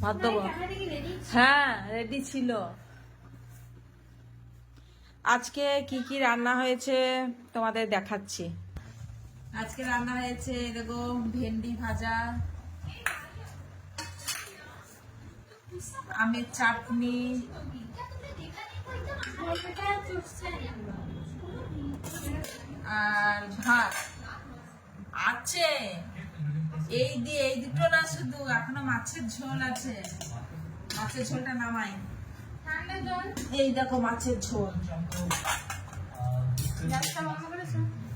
ভাত দেবো। হ্যাঁ রেডি ছিল। আজকে কি কি রান্না হয়েছে তোমাদের দেখাচ্ছি। আজকে রান্না হয়েছে দেখো ভেন্ডি ভাজা, আমের চাটনি, আর ভাত আছে। এই দুটো না, শুধু এখনো মাছের ঝোল আছে। মাছের ঝোলটা নামাই। এই দেখো মাছের ঝোল।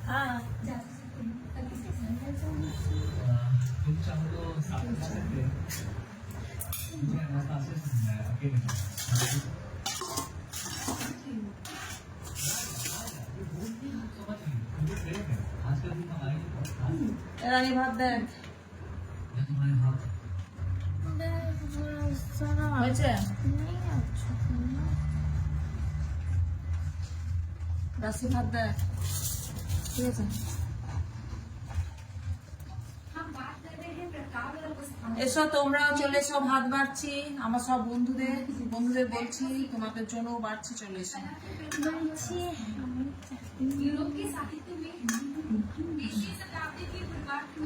হ্যাঁ রানী ভাত দেন হয়েছে। রাশি ভাত দেয়, ঠিক আছে। এসো তোমরাও চলে এসো, ভাত বাড়ছি। আমার সব বন্ধুদের বলছি তোমাদের জন্য বাড়ছি, চলে এসো।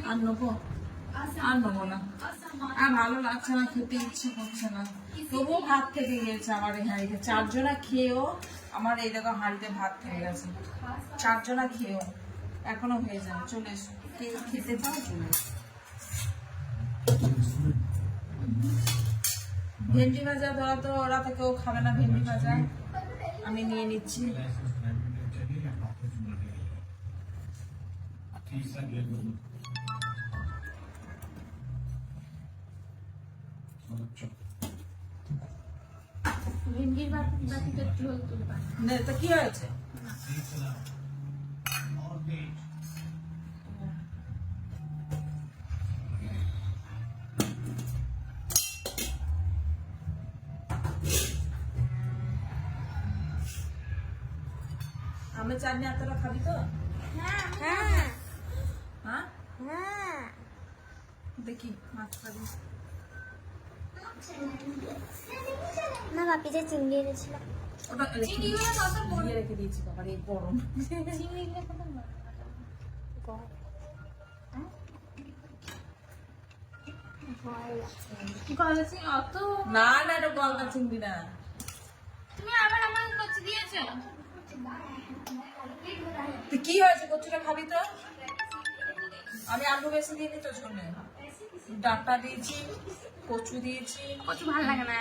আর নেবো না, আর ভালো লাগছে না, খেতে ইচ্ছে করছে না। তবুও ভাত থেকে গেছে আমার এই হাঁড়িতে। 4 জনা খেয়েও আমার এই দেখো হাঁড়িতে ভাত থেকে গেছে। 4 জনা খেয়েও এখনো হয়ে যাবে। চলে এসো, খেতে চাও চলে এসো। ভেন্ডি ভাজা ধরা তো ওরা তো কেউ খাবে না, ভেন্ডি ভাজা আমি নিয়ে নিচ্ছি। ভেন্ডির বাটিতে ঝোল তুলবা তো কি হয়েছে? আমের চাটনি এতটা খাবি তো? হ্যাঁ দেখি মাছ খাবি না, বাপি যে চিংড়ি এনেছিল ওটা রেখে দিয়েছি। বাবার এই গরম না না, এটা গলদা চিংড়ি না। তুমি আবার আমার কচি দিয়েছো। তুই কি হয়েছে, কচুটা খাবি তো? আমি আলু বেশি দিইনি তো ঝোলে, ডাঁটা দিয়েছি, কচু দিয়েছি। কচু ভালো লাগে না।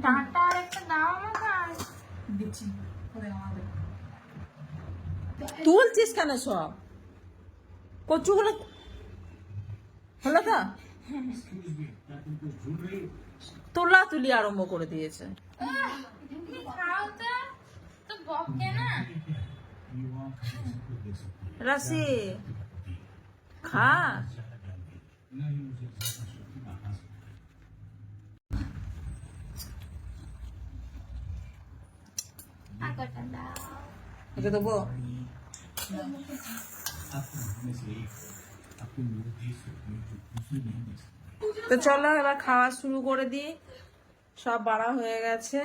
ডাঁটা আর একটা দাও আমাকে। দিচ্ছি। তুলছিস কেন সব? কচুগুলো হলো তো? তোলা তুলি আরম্ভ করে দিয়েছে। খাও তো বকে না। রাশি খা। আগটা দাও। এটা দেবো। তো চলো এবার খাওয়া শুরু করে দিই। সব বাড়া হয়ে গেছে,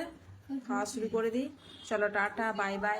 খাওয়া শুরু করে দিই। চলো টাটা, বাই বাই।